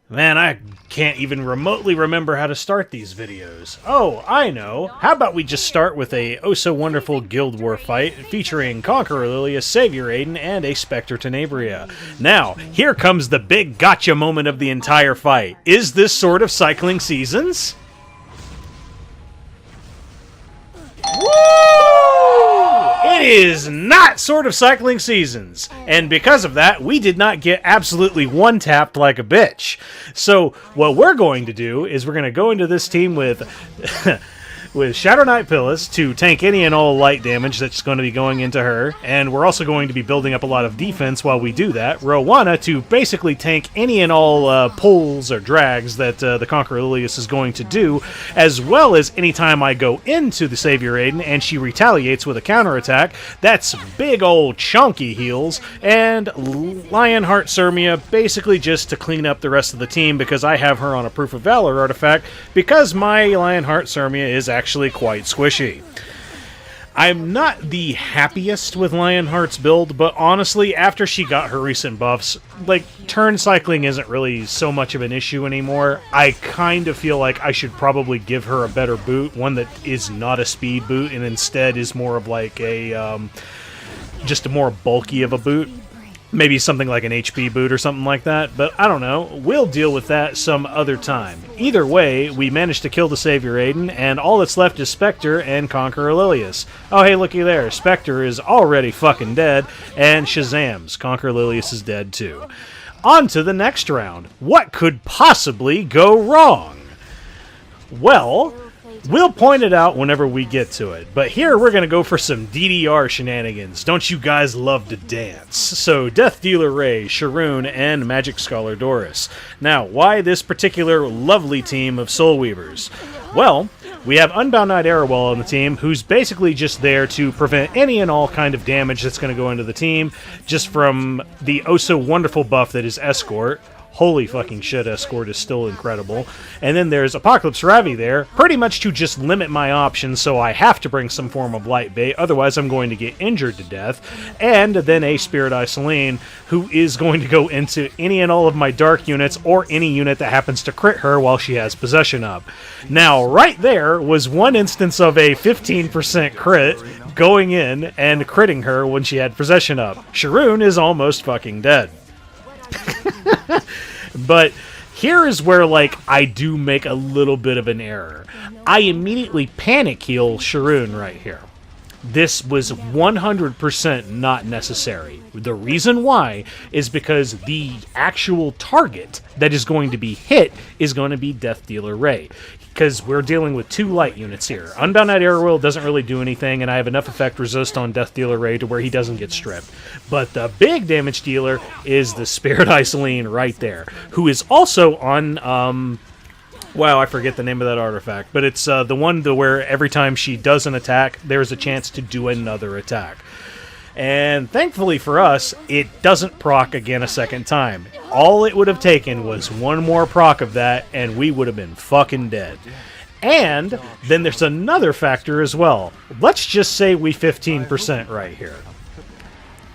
Man, I can't even remotely remember how to start these videos. Oh, I know. How about we just start with a oh-so-wonderful GuildWar fight featuring Conqueror, Lilias, Savior Adin, and a Specter Tenebria. Now, here comes the big gotcha moment of the entire fight. Is this sort of cycling seasons? Woo! It is not sort of cycling seasons, and because of that, we did not get absolutely one-tapped like a bitch. So, what we're going to do is we're going to go into this team with with Shadow Knight Pyllis to tank any and all light damage that's going to be going into her, and we're also going to be building up a lot of defense while we do that. Roana to basically tank any and all pulls or drags that the Conqueror Lilias is going to do, as well as anytime I go into the Savior Adin and she retaliates with a counterattack, that's big old chunky heals, and Lionheart Cermia basically just to clean up the rest of the team because I have her on a Proof of Valor artifact because my Lionheart Cermia is actually quite squishy. I'm not the happiest with Lionheart's build, but honestly, after she got her recent buffs, like, turn cycling isn't really so much of an issue anymore. I kind of feel like I should probably give her a better boot, one that is not a speed boot, and instead is more of like a, just a more bulky of a boot. Maybe something like an HP boot or something like that, but I don't know. We'll deal with that some other time. Either way, we managed to kill the Savior Adin, and all that's left is Specter and Conqueror Lilias. Oh, hey, looky there. Specter is already fucking dead, and Shazams, Conqueror Lilias is dead too. On to the next round. What could possibly go wrong? Well, we'll point it out whenever we get to it, but here we're going to go for some DDR shenanigans. Don't you guys love to dance? So, Death Dealer Ray, Sharun, and Magic Scholar Doris. Now, why this particular lovely team of Soul Weavers? Well, we have Unbound Knight Arowell on the team, who's basically just there to prevent any and all kind of damage that's going to go into the team, just from the oh-so-wonderful buff that is Escort. Holy fucking shit, Escort is still incredible. And then there's Apocalypse Ravi there, pretty much to just limit my options, so I have to bring some form of light bait, otherwise I'm going to get injured to death. And then a Spirit Eye Celine, who is going to go into any and all of my dark units, or any unit that happens to crit her while she has possession up. Now, right there was one instance of a 15% crit going in and critting her when she had possession up. Sharun is almost fucking dead. But here is where, like, I do make a little bit of an error. I immediately panic heal Sharun right here. This was 100% not necessary. The reason why is because the actual target that is going to be hit is going to be Death Dealer Ray. Because we're dealing with two light units here. Unbound Knight Arowell doesn't really do anything, and I have enough effect resist on Death Dealer Ray to where he doesn't get stripped. But the big damage dealer is the Spirit Eye Celine right there, who is also on, wow, I forget the name of that artifact, but it's the one where every time she does an attack, there's a chance to do another attack. And thankfully for us, it doesn't proc again a second time. All it would have taken was one more proc of that, and we would have been fucking dead. And then there's another factor as well. Let's just say we 15% right here.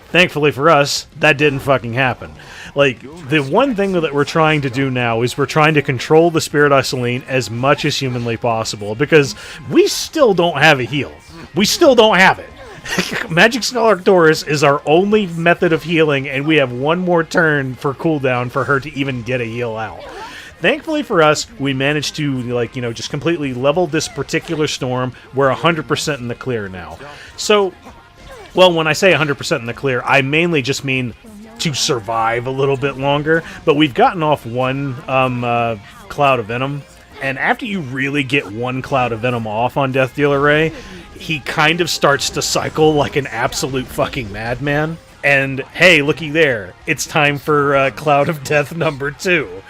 Thankfully for us, that didn't fucking happen. Like, the one thing that we're trying to do now is we're trying to control the Spirit Eye Celine as much as humanly possible, because we still don't have a heal. We still don't have it. Magic Scholar Doris is our only method of healing, and we have one more turn for cooldown for her to even get a heal out. Thankfully for us, we managed to, like, you know, just completely level this particular storm. We're 100% in the clear now. So, well, when I say 100% in the clear, I mainly just mean to survive a little bit longer, but we've gotten off one Cloud of Venom, and after you really get one Cloud of Venom off on Death Dealer Ray, he kind of starts to cycle like an absolute fucking madman. And hey, looky there, it's time for Cloud of Death number 2.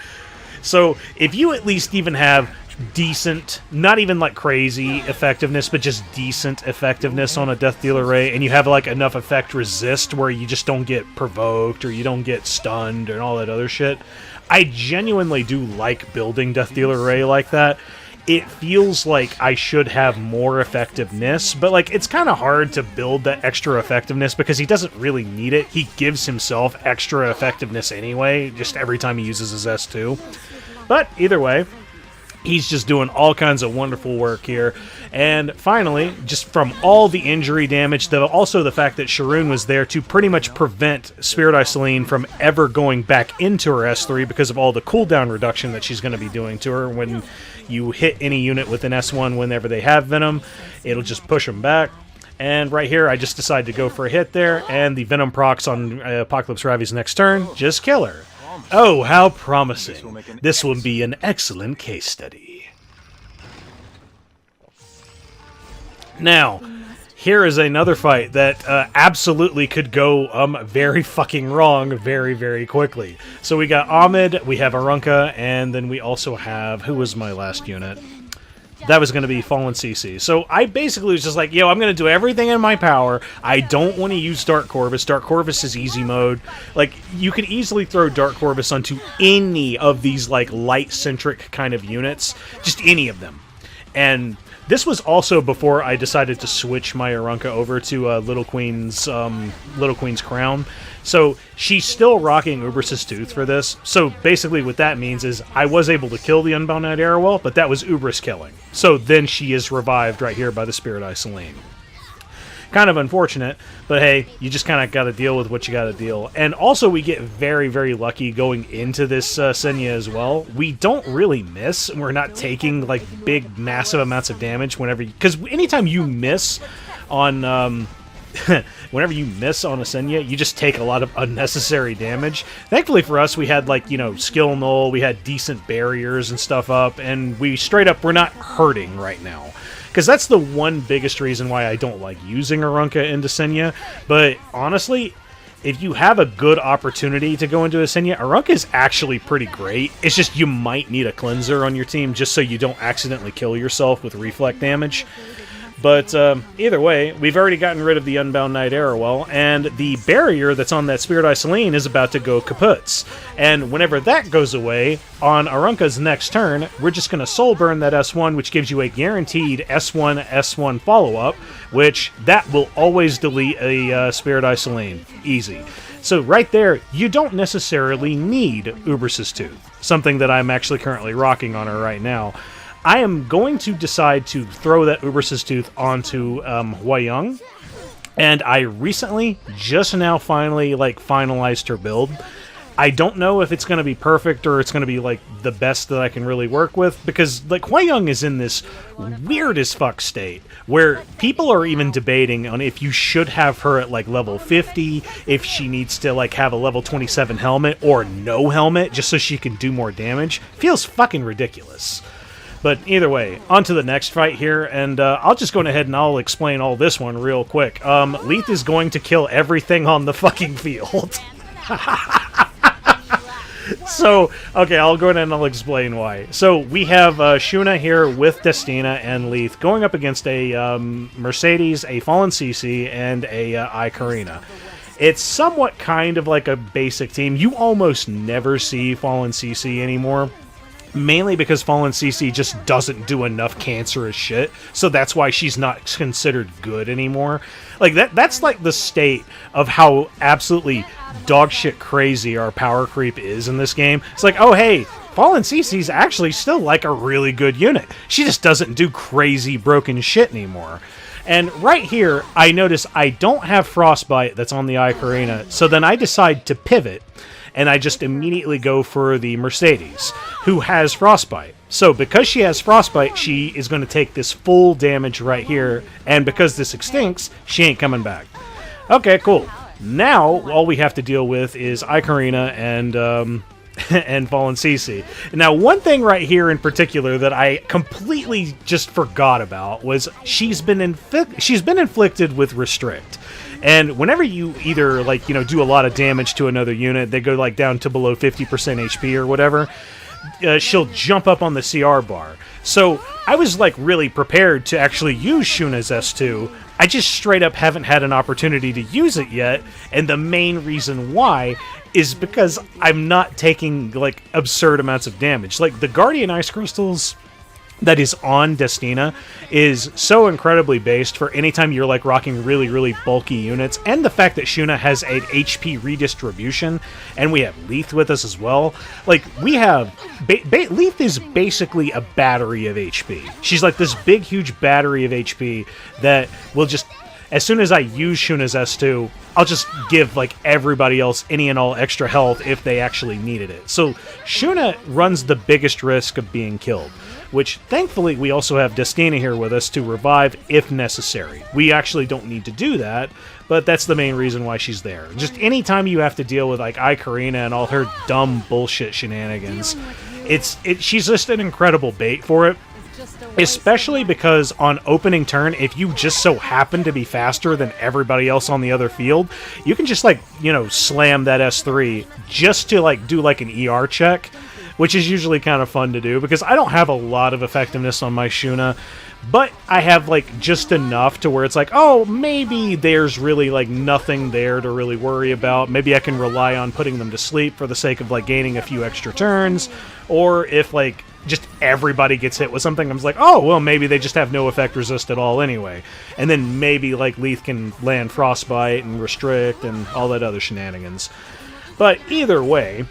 So if you at least even have decent, not even like crazy effectiveness, but just decent effectiveness on a Death Dealer Ray, and you have like enough effect resist where you just don't get provoked or you don't get stunned and all that other shit, I genuinely do like building Death Dealer Ray like that. it feels like I should have more effectiveness, but like it's kind of hard to build that extra effectiveness because he doesn't really need it. He gives himself extra effectiveness anyway, just every time he uses his S2. But either way, he's just doing all kinds of wonderful work here. And finally, just from all the injury damage, also the fact that Sharun was there to pretty much prevent Spirit Celine from ever going back into her S3 because of all the cooldown reduction that she's going to be doing to her. When you hit any unit with an S1 whenever they have Venom, it'll just push them back. And right here, I just decided to go for a hit there, and the Venom procs on Apocalypse Ravi's next turn just kill her. Oh, how promising. This will be an excellent case study. Now, here is another fight that absolutely could go very fucking wrong very, very quickly. So we got Ahmed, we have Arunka, and then we also have... Who was my last unit? That was going to be Fallen CC. So I basically was just like, yo, I'm going to do everything in my power. I don't want to use Dark Corvus. Dark Corvus is easy mode. Like, you can easily throw Dark Corvus onto any of these, like, light-centric kind of units. Just any of them. And this was also before I decided to switch my Arunka over to Little Queen's Crown. So she's still rocking Ubris's Tooth for this. So basically what that means is I was able to kill the Unbound Knight Arowell, but that was Ubris killing. So then she is revived right here by the Spirit Celine. Kind of unfortunate, but hey, you just kind of got to deal with what you got to deal. And also we get very, very lucky going into this Senya as well. We don't really miss. We're not taking like big, massive amounts of damage whenever... Because anytime you miss on... whenever you miss on a Senya, you just take a lot of unnecessary damage. Thankfully for us, we had, like, you know, skill null, we had decent barriers and stuff up, and we straight up, we're not hurting right now. Because that's the one biggest reason why I don't like using Arunka into Senya. But honestly, if you have a good opportunity to go into a Senya, Arunka is actually pretty great. It's just you might need a cleanser on your team just so you don't accidentally kill yourself with reflect damage. But either way, we've already gotten rid of the Unbound Knight Arowell, and the barrier that's on that Spirit Celine is about to go kaputs. And whenever that goes away, on Arunka's next turn, we're just going to soul burn that S1, which gives you a guaranteed S1 follow-up, which that will always delete a Spirit Celine. Easy. So right there, you don't necessarily need Ubris's Tooth, something that I'm actually currently rocking on her right now. I am going to decide to throw that Ubris's Tooth onto Huayang, and I recently, just now finally, like, finalized her build. I don't know if it's going to be perfect or it's going to be, like, the best that I can really work with, because, like, Huayang is in this weird as fuck state, where people are even debating on if you should have her at, like, level 50, if she needs to, like, have a level 27 helmet, or no helmet, just so she can do more damage. Feels fucking ridiculous. But either way, on to the next fight here, and I'll just go ahead and I'll explain all this one real quick. Lethe is going to kill everything on the fucking field. So, okay, I'll go ahead and I'll explain why. So, we have Shuna here with Destina and Lethe going up against a Mercedes, a Fallen CC, and a ae-KARINA. It's somewhat kind of like a basic team. You almost never see Fallen CC anymore. Mainly because Fallen CC just doesn't do enough cancerous shit, so that's why she's not considered good anymore. Like, that's like the state of how absolutely dogshit crazy our power creep is in this game. It's like, oh hey, Fallen CC's actually still like a really good unit. She just doesn't do crazy broken shit anymore. And right here, I notice I don't have Frostbite that's on the ae-KARINA, so then I decide to pivot, and I just immediately go for the Mercedes, who has Frostbite. So because she has Frostbite, she is going to take this full damage right here, and because this extincts, she ain't coming back. Okay, cool. Now, all we have to deal with is ae-KARINA and and Fallen CC. Now, one thing right here in particular that I completely just forgot about was she's been inflicted with Restrict. And whenever you either, like, you know, do a lot of damage to another unit, they go, like, down to below 50% HP or whatever, she'll jump up on the CR bar. So I was, like, really prepared to actually use Shuna's S2. I just straight up haven't had an opportunity to use it yet, and the main reason why is because I'm not taking, like, absurd amounts of damage. Like, the Guardian Ice Crystals that is on Destina is so incredibly based for anytime you're like rocking really, really bulky units, and the fact that Shuna has an HP redistribution, and we have Lethe with us as well. Like, we have... Lethe is basically a battery of HP. She's like this big, huge battery of HP that will just... As soon as I use Shuna's S2, I'll just give, like, everybody else any and all extra health if they actually needed it. So, Shuna runs the biggest risk of being killed, which, thankfully, we also have Destina here with us to revive if necessary. We actually don't need to do that, but that's the main reason why she's there. Just anytime you have to deal with, like, ae-KARINA and all her dumb bullshit shenanigans, she's just an incredible bait for it. Especially because on opening turn, if you just so happen to be faster than everybody else on the other field, you can just, like, you know, slam that S3 just to, like, do, like, an ER check, which is usually kind of fun to do, because I don't have a lot of effectiveness on my Shuna, but I have, like, just enough to where it's like, oh, maybe there's really, like, nothing there to really worry about. Maybe I can rely on putting them to sleep for the sake of, like, gaining a few extra turns, or if, like, just everybody gets hit with something, I'm just like, oh, well, maybe they just have no effect resist at all anyway. And then maybe, like, Lethe can land Frostbite and Restrict and all that other shenanigans. But either way,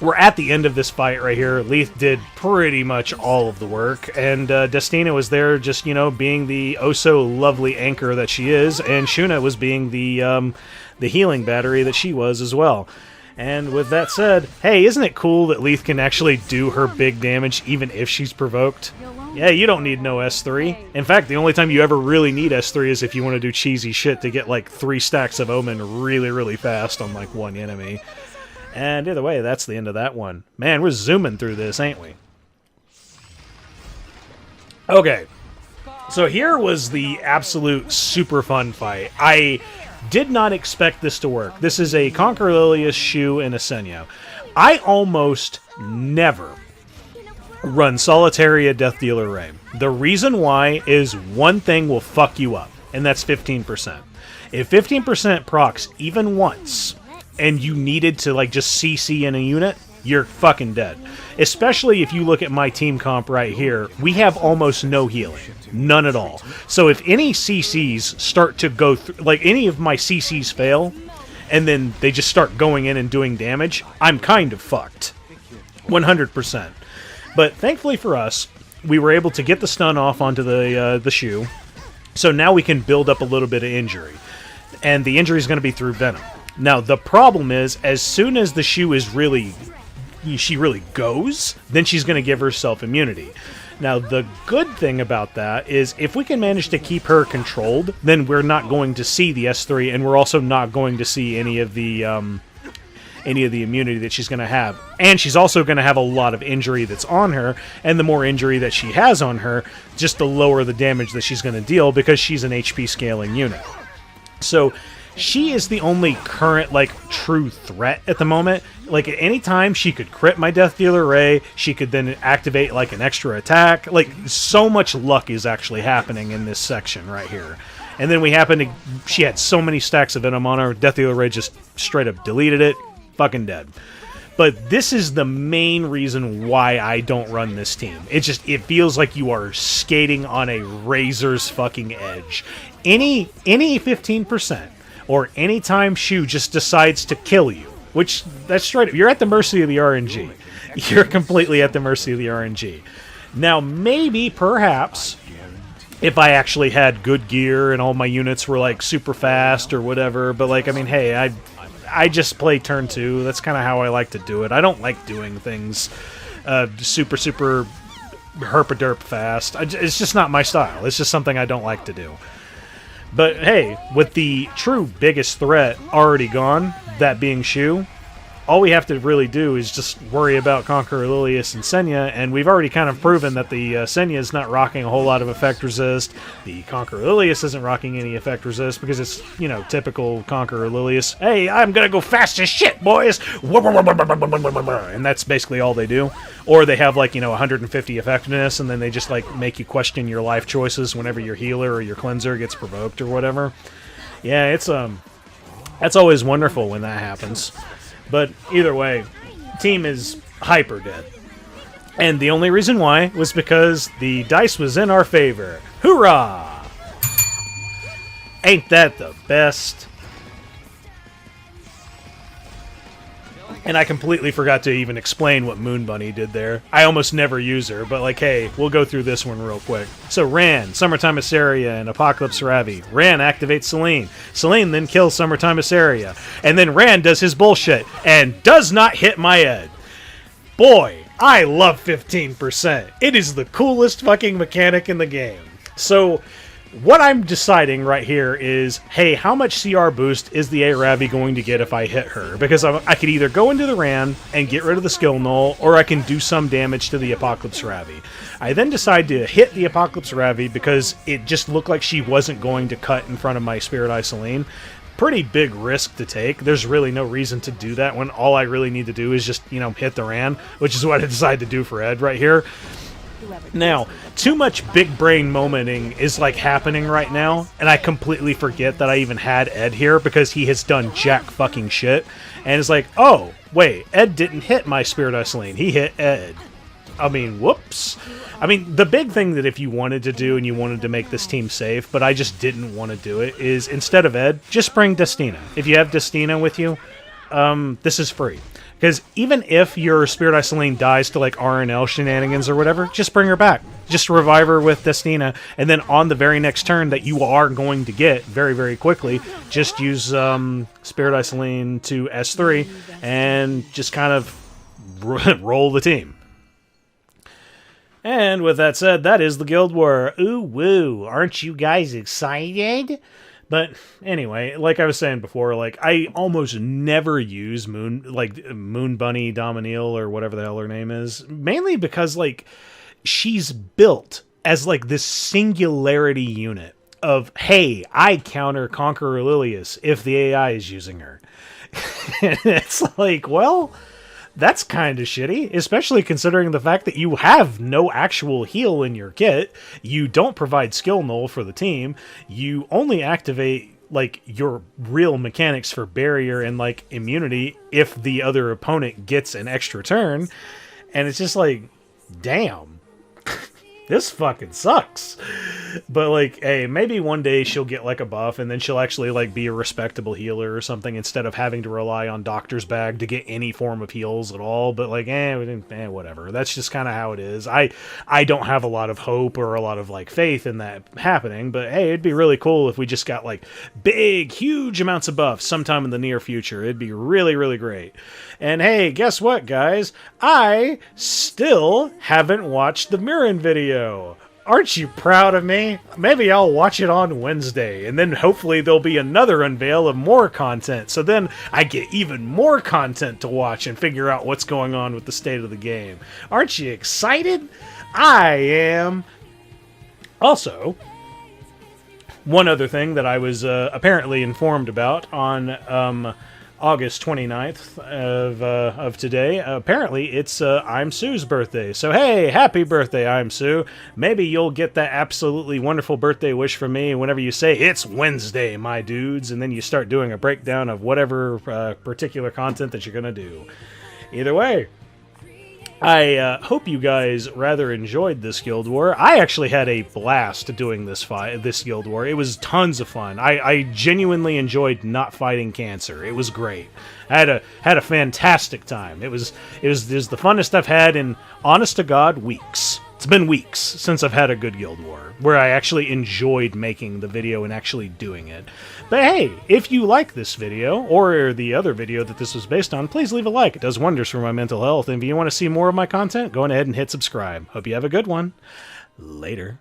we're at the end of this fight right here. Lethe did pretty much all of the work, and Destina was there just, you know, being the oh-so-lovely anchor that she is, and Shuna was being the healing battery that she was as well. And with that said, hey, isn't it cool that Lethe can actually do her big damage even if she's provoked? Yeah, you don't need no S3. In fact, the only time you ever really need S3 is if you want to do cheesy shit to get like 3 stacks of Omen really, really fast on like one enemy. And either way, that's the end of that one. Man, we're zooming through this, ain't we? Okay, so here was the absolute super fun fight. I did not expect this to work. This is a Conqueror, Lilias, Choux, and a Senya. I almost never run Solitaria Death Dealer Ray. The reason why is one thing will fuck you up, and that's 15%. If 15% procs even once, and you needed to like just CC in a unit, you're fucking dead. Especially if you look at my team comp right here, we have almost no healing. None at all. So if any CCs start to go through, like any of my CCs fail, and then they just start going in and doing damage, I'm kind of fucked. 100%. But thankfully for us, we were able to get the stun off onto the Choux, so now we can build up a little bit of injury. And the injury is going to be through Venom. Now, the problem is, as soon as the Choux is really goes, then she's going to give herself immunity. Now, the good thing about that is if we can manage to keep her controlled, then we're not going to see the S3, and we're also not going to see any of the immunity that she's going to have. And she's also going to have a lot of injury that's on her, and the more injury that she has on her, just the lower the damage that she's going to deal, because she's an HP scaling unit. So she is the only current, like, true threat at the moment. Like, at any time, she could crit my Death Dealer Ray, she could then activate, like, an extra attack. Like, so much luck is actually happening in this section right here. And then she had so many stacks of Venom on her, Death Dealer Ray just straight up deleted it. Fucking dead. But this is the main reason why I don't run this team. It feels like you are skating on a razor's fucking edge. Any 15%, or any time Choux just decides to kill you, which, that's straight up, you're at the mercy of the RNG. You're completely at the mercy of the RNG. Now, maybe, perhaps, if I actually had good gear and all my units were, like, super fast or whatever, but, like, I mean, hey, I just play turn 2. That's kind of how I like to do it. I don't like doing things super herpaderp fast. It's just not my style. It's just something I don't like to do. But hey, with the true biggest threat already gone, that being Choux, all we have to really do is just worry about Conqueror, Lilias, and Senya, and we've already kind of proven that the Senya is not rocking a whole lot of effect resist. The Conqueror Lilias isn't rocking any effect resist because it's, you know, typical Conqueror Lilias. Hey, I'm gonna go fast as shit, boys! And that's basically all they do. Or they have, like, you know, 150 effectiveness, and then they just, like, make you question your life choices whenever your healer or your cleanser gets provoked or whatever. Yeah, it's, that's always wonderful when that happens. But either way, team is hyper dead. And the only reason why was because the dice was in our favor. Hoorah! Ain't that the best? And I completely forgot to even explain what Moon Bunny did there. I almost never use her, but like, hey, we'll go through this one real quick. So Ran, Summertime Iseria, and Apocalypse Ravi. Ran activates Celine. Celine then kills Summertime Iseria. And then Ran does his bullshit and does not hit my head. Boy, I love 15%. It is the coolest fucking mechanic in the game. So what I'm deciding right here is, hey, how much CR boost is the Ravi going to get if I hit her? Because I could either go into the Ran and get rid of the skill null, or I can do some damage to the Apocalypse Ravi. I then decide to hit the Apocalypse Ravi because it just looked like she wasn't going to cut in front of my Spirit Eye Celine. Pretty big risk to take. There's really no reason to do that when all I really need to do is just, hit the Ran, which is what I decided to do for Ed right here. Now, too much big brain momenting is like happening right now, and I completely forget that I even had Ed here because he has done jack fucking shit. And it's like, oh, wait, Ed didn't hit my Spirit Eye Celine. He hit Ed. I mean, whoops. I mean, the big thing that if you wanted to do and you wanted to make this team safe, but I just didn't want to do it, is instead of Ed, just bring Destina. If you have Destina with you, this is free. Because even if your Spirit Eye Celine dies to like RNL shenanigans or whatever, just bring her back. Just revive her with Destina, and then on the very next turn that you are going to get very, very quickly, just use Spirit Eye Celine to S3 and just kind of roll the team. And with that said, that is the GuildWar. Ooh woo, aren't you guys excited? But anyway, like I was saying before, like I almost never use Moon Bunny, Dominiel, or whatever the hell her name is, mainly because like she's built as like this singularity unit of, hey, I counter Conqueror Lilias if the AI is using her. And it's like, well, that's kind of shitty, especially considering the fact that you have no actual heal in your kit, you don't provide skill null for the team, you only activate like your real mechanics for barrier and like immunity if the other opponent gets an extra turn, and it's just like, damn. This fucking sucks. But like, hey, maybe one day she'll get like a buff and then she'll actually like be a respectable healer or something instead of having to rely on Doctor's Bag to get any form of heals at all. But like, whatever. That's just kind of how it is. I don't have a lot of hope or a lot of like faith in that happening, but hey, it'd be really cool if we just got like big, huge amounts of buffs sometime in the near future. It'd be really, really great. And hey, guess what, guys? I still haven't watched the Mirren video. Aren't you proud of me? Maybe I'll watch it on Wednesday, and then hopefully there'll be another unveil of more content, so then I get even more content to watch and figure out what's going on with the state of the game. Aren't you excited? I am. Also, one other thing that I was apparently informed about on August 29th of today. Apparently, it's I'm Sue's birthday. So, hey, happy birthday, I'm Sue. Maybe you'll get that absolutely wonderful birthday wish from me whenever you say, it's Wednesday, my dudes, and then you start doing a breakdown of whatever particular content that you're going to do. Either way, I hope you guys rather enjoyed this GuildWar. I actually had a blast doing this GuildWar. It was tons of fun. I genuinely enjoyed not fighting cancer. It was great. I had a fantastic time. It was the funnest I've had in, honest to God, weeks. It's been weeks since I've had a good GuildWar where I actually enjoyed making the video and actually doing it. But hey, if you like this video, or the other video that this was based on, please leave a like. It does wonders for my mental health. And if you want to see more of my content, go ahead and hit subscribe. Hope you have a good one. Later.